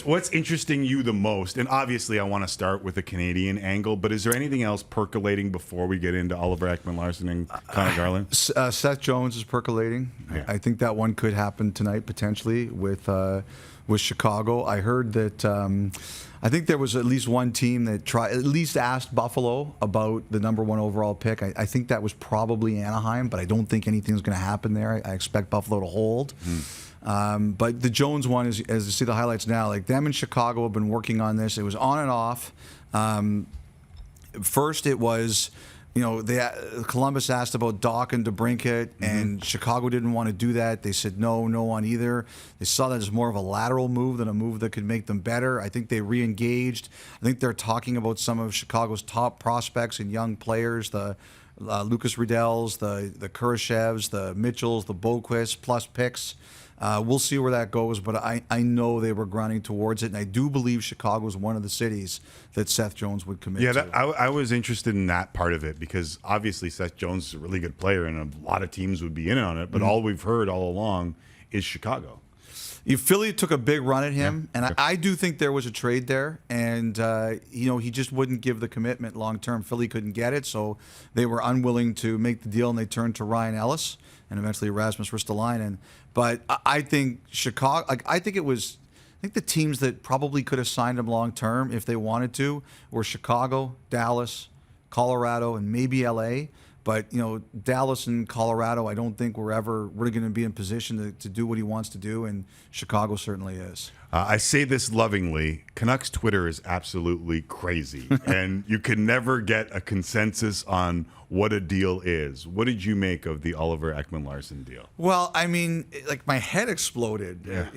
What's interesting you the most? And obviously, I want to start with the Canadian angle, but is there anything else percolating before we get into Oliver Ekman-Larsson and Connor Garland? Seth Jones is percolating. Yeah. I think that one could happen tonight potentially with Chicago. I heard that I think there was at least one team that at least asked Buffalo about the number 1 overall pick. I think that was probably Anaheim, but I don't think anything's going to happen there. I expect Buffalo to hold. But the Jones one is, as you see the highlights now, like them in Chicago have been working on this. It was on and off. First, it was, Columbus asked about Doc and DeBrincat, and Chicago didn't want to do that. They said no on either. They saw that as more of a lateral move than a move that could make them better. I think they re-engaged. I think they're talking about some of Chicago's top prospects and young players, the Lucas Riddells, the Kurashevs, the Mitchells, the Boquist, plus picks. We'll see where that goes, but I know they were grinding towards it, and I do believe Chicago is one of the cities that Seth Jones would commit to. I was interested in that part of it because obviously Seth Jones is a really good player, and a lot of teams would be in on it, but all we've heard all along is Chicago. Philly took a big run at him, and I do think there was a trade there, and he just wouldn't give the commitment long term. Philly couldn't get it, so they were unwilling to make the deal, and they turned to Ryan Ellis and eventually Rasmus Ristolainen. But I think Chicago, I think the teams that probably could have signed him long term if they wanted to were Chicago, Dallas, Colorado, and maybe LA. But Dallas and Colorado, I don't think we're going to be in position to do what he wants to do, and Chicago certainly is. I say this lovingly. Canucks Twitter is absolutely crazy, and you can never get a consensus on what a deal is. What did you make of the Oliver Ekman-Larsson deal? Well, I mean, my head exploded. Yeah.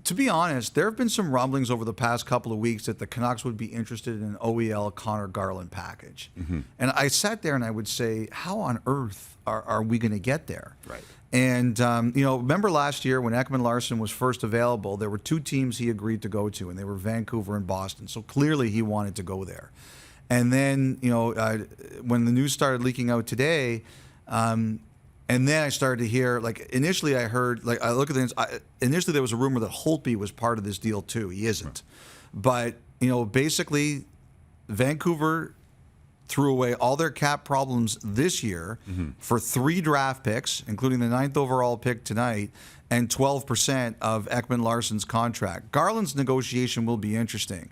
To be honest, there have been some rumblings over the past couple of weeks that the Canucks would be interested in an OEL Connor Garland package. And I sat there and I would say, how on earth are we going to get there? Right. And, remember last year when Ekman-Larsson was first available, there were 2 teams he agreed to go to, and they were Vancouver and Boston. So clearly he wanted to go there. And then, when the news started leaking out today, and then I started to hear, initially I heard, I look at things, initially there was a rumor that Holtby was part of this deal too. He isn't. But, basically Vancouver threw away all their cap problems this year for 3 draft picks, including the 9th overall pick tonight, and 12% of Ekman-Larsson's contract. Garland's negotiation will be interesting.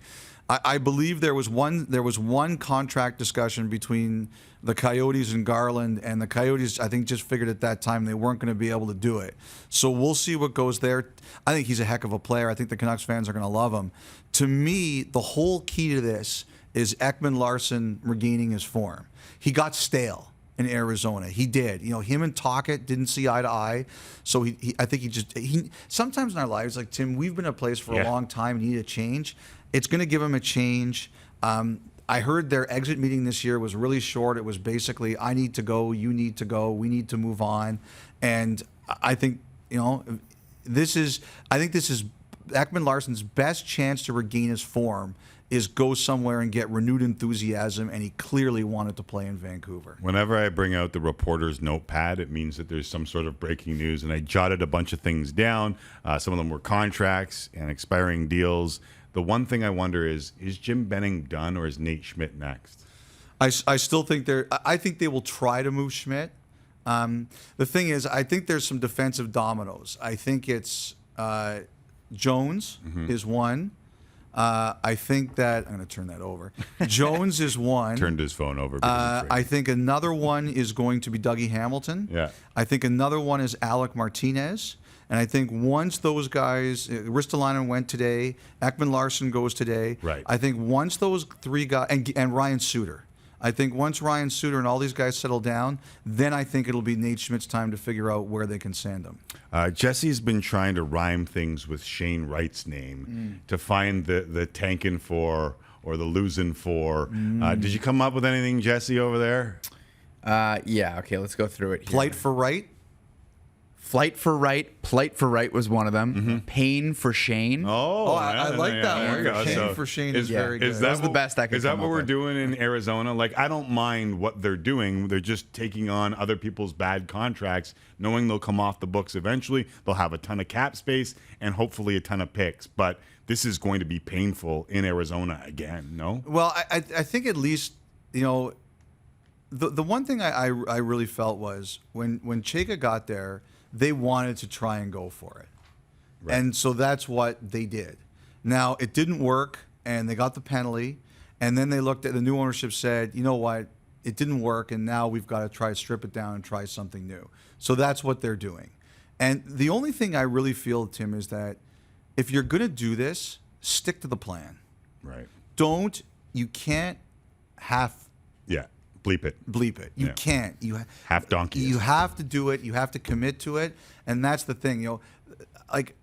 I believe there was one contract discussion between the Coyotes and Garland, and the Coyotes, I think, just figured at that time they weren't going to be able to do it. So we'll see what goes there. I think he's a heck of a player. I think the Canucks fans are going to love him. To me, the whole key to this is Ekman-Larsson regaining his form. He got stale in Arizona. He did. Him and Tocchet didn't see eye to eye. So I think he sometimes in our lives, like Tim, we've been in a place for a long time and need a change. It's going to give him a change. I heard their exit meeting this year was really short. It was basically, I need to go, you need to go, we need to move on. And I think, this is Ekman-Larsson's best chance to regain his form is go somewhere and get renewed enthusiasm, and he clearly wanted to play in Vancouver. Whenever I bring out the reporter's notepad, it means that there's some sort of breaking news, and I jotted a bunch of things down. Some of them were contracts and expiring deals. The one thing I wonder is Jim Benning done, or is Nate Schmidt next? I still think I think they will try to move Schmidt. The thing is, I think there's some defensive dominoes. I think it's Jones is one. I think that I'm going to turn that over. Jones is one. Turned his phone over. I think another one is going to be Dougie Hamilton. Yeah. I think another one is Alec Martinez. And I think once those guys, Ristolainen went today, Ekman-Larsson goes today. Right. I think once those 3 guys, and Ryan Suter. I think once Ryan Suter and all these guys settle down, then I think it'll be Nate Schmidt's time to figure out where they can send him. Jesse's been trying to rhyme things with Shane Wright's name to find the tankin' for or the losing for. Did you come up with anything, Jesse, over there? Yeah, okay, let's go through it here. Flight for Wright? Flight for Right, Plight for Right was one of them. Pain for Shane. Oh, I like that there one. you go. Shane for Shane is very good. That's the best I could Is that come what up we're with. doing in Arizona? Like, I don't mind what they're doing. They're just taking on other people's bad contracts, knowing they'll come off the books eventually. They'll have a ton of cap space and hopefully a ton of picks. But this is going to be painful in Arizona again, no? Well, I think at least, you know, the one thing I really felt was when Chayka got there, they wanted to try and go for it. Right. And so that's what they did. Now, it didn't work, and they got the penalty, and then they looked at the new ownership said, you know what, it didn't work, and now we've got to try to strip it down and try something new. So that's what they're doing. And the only thing I really feel, Tim, is that if you're going to do this, stick to the plan. Right. You can't half Yeah. Bleep it. bleep it. You Yeah. can't. Half donkey. You have to do it. You have to commit to it, and that's the thing. You know, like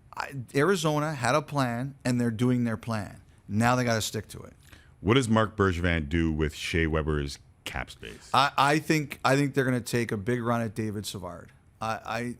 Arizona had a plan, and they're doing their plan. Now they got to stick to it. What does Marc Bergevin do with Shea Weber's cap space? I think they're going to take a big run at David Savard. I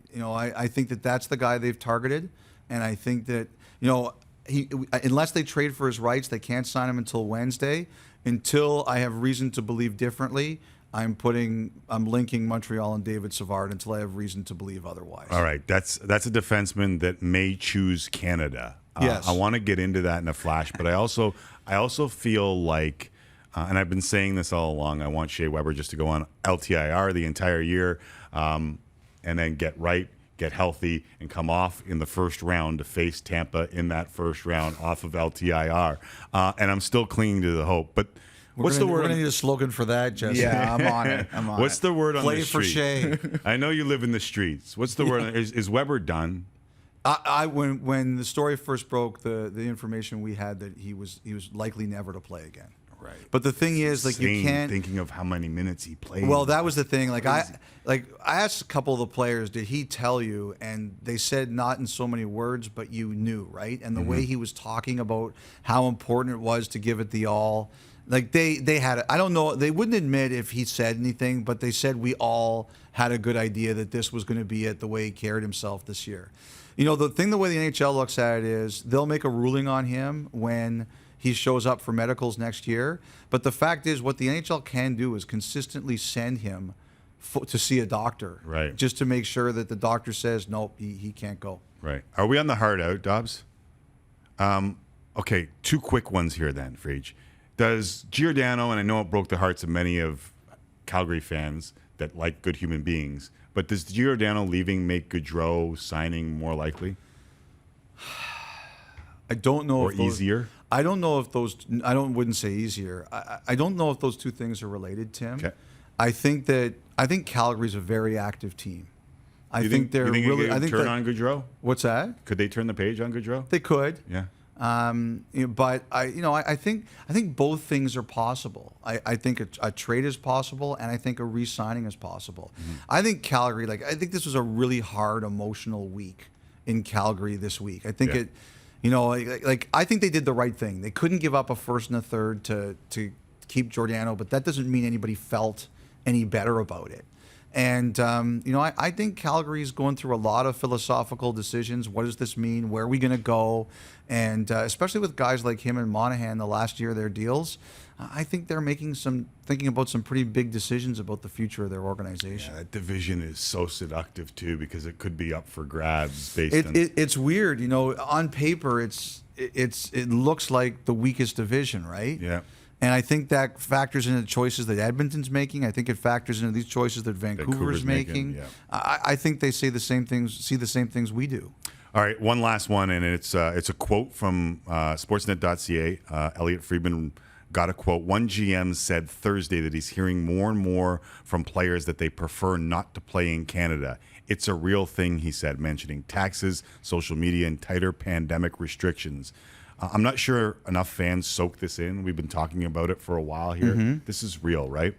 think that's the guy they've targeted, and I think that unless they trade for his rights, they can't sign him until Wednesday. Until I have reason to believe differently, I'm linking Montreal and David Savard until I have reason to believe otherwise. All right, that's a defenseman that may choose Canada. Yes. I want to get into that in a flash, but I also feel like, and I've been saying this all along, I want Shea Weber just to go on LTIR the entire year, and then get healthy, and come off in the first round to face Tampa in that first round off of LTIR. And I'm still clinging to the hope. But what's the word? We're going to need a slogan for that, Jesse. Yeah, I'm on it. What's the word on Play the for street? Shea. I know you live in the streets. What's the word? Is Weber done? When the story first broke, the information we had that he was likely never to play again. Right. But the thing is, like, you can't. Thinking of how many minutes he played. Well, that was the thing. I asked a couple of the players, did he tell you? And they said not in so many words, but you knew, right? And the way he was talking about how important it was to give it the all, like they had it. I don't know. They wouldn't admit if he said anything, but they said we all had a good idea that this was going to be it, the way he carried himself this year. You know, the way the NHL looks at it is they'll make a ruling on him when he shows up for medicals next year. But the fact is, what the NHL can do is consistently send him to see a doctor, Right. just to make sure that the doctor says, nope, he can't go. Right. Are we on the hard out, Dobbs? Okay, two quick ones here then for each. Does Giordano, and I know it broke the hearts of many of Calgary fans that like good human beings, but does Giordano leaving make Gaudreau signing more likely I don't know or if those, easier? I don't know if those. Wouldn't say easier. I don't know if those two things are related, Tim. Okay. I think Calgary's a very active team. I think they're you think really. They I think turn that, on Gaudreau? Could Could they turn the page on Gaudreau? they could. Yeah. But I think both things are possible. I think a trade is possible, and I think a re-signing is possible. I think Calgary, I think this was a really hard emotional week in Calgary this week. I think I think they did the right thing. They couldn't give up a first and a third to keep Giordano, but that doesn't mean anybody felt any better about it. And, I think Calgary's going through a lot of philosophical decisions. What does this mean? Where are we going to go? And especially with guys like him and Monahan the last year of their deals, I think they're thinking about some pretty big decisions about the future of their organization. Yeah, that division is so seductive too because it could be up for grabs based on. It's weird, on paper it looks like the weakest division, right? Yeah. And I think that factors into the choices that Edmonton's making. I think it factors into these choices that Vancouver's making. Yeah. I think they see the same things we do. All right, one last one, and it's a quote from Sportsnet.ca. Elliotte Friedman got a quote. One GM said Thursday that he's hearing more and more from players that they prefer not to play in Canada. It's a real thing, he said, mentioning taxes, social media, and tighter pandemic restrictions. I'm not sure enough fans soak this in. We've been talking about it for a while here. This is real, right?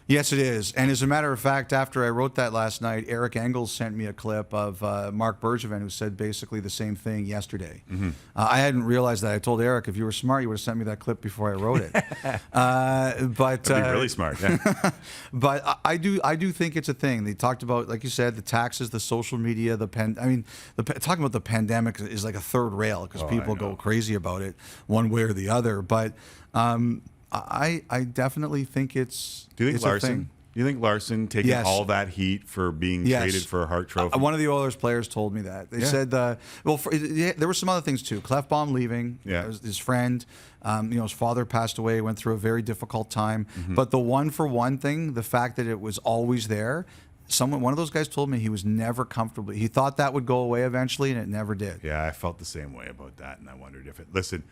Yes, it is. And as a matter of fact, after I wrote that last night, Eric Engels sent me a clip of Mark Bergevin, who said basically the same thing yesterday. I hadn't realized that. I told Eric, if you were smart, you would have sent me that clip before I wrote it. But That'd be really smart. Yeah. but I do think it's a thing. They talked about, like you said, the taxes, the social media, talking about the pandemic is like a third rail because people go crazy about it one way or the other. But I definitely think it's. Do you think it's a Larsson? thing. You think Larsson taking Yes. all that heat for being Yes. traded for a Hart Trophy? One of the Oilers players told me that. They said, there were some other things too. Clefbaum leaving, his friend, his father passed away, went through a very difficult time. But the one for one thing, the fact that it was always there, one of those guys told me he was never comfortable. He thought that would go away eventually, and it never did. Yeah, I felt the same way about that, and I wondered if it. Listen,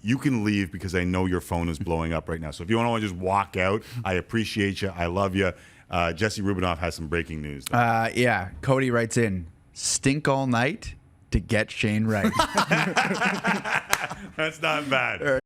you can leave because I know your phone is blowing up right now. So if you want to just walk out, I appreciate you. I love you. Jesse Rubinoff has some breaking news. Yeah, Cody writes in, stink all night to get Shane right. That's not bad.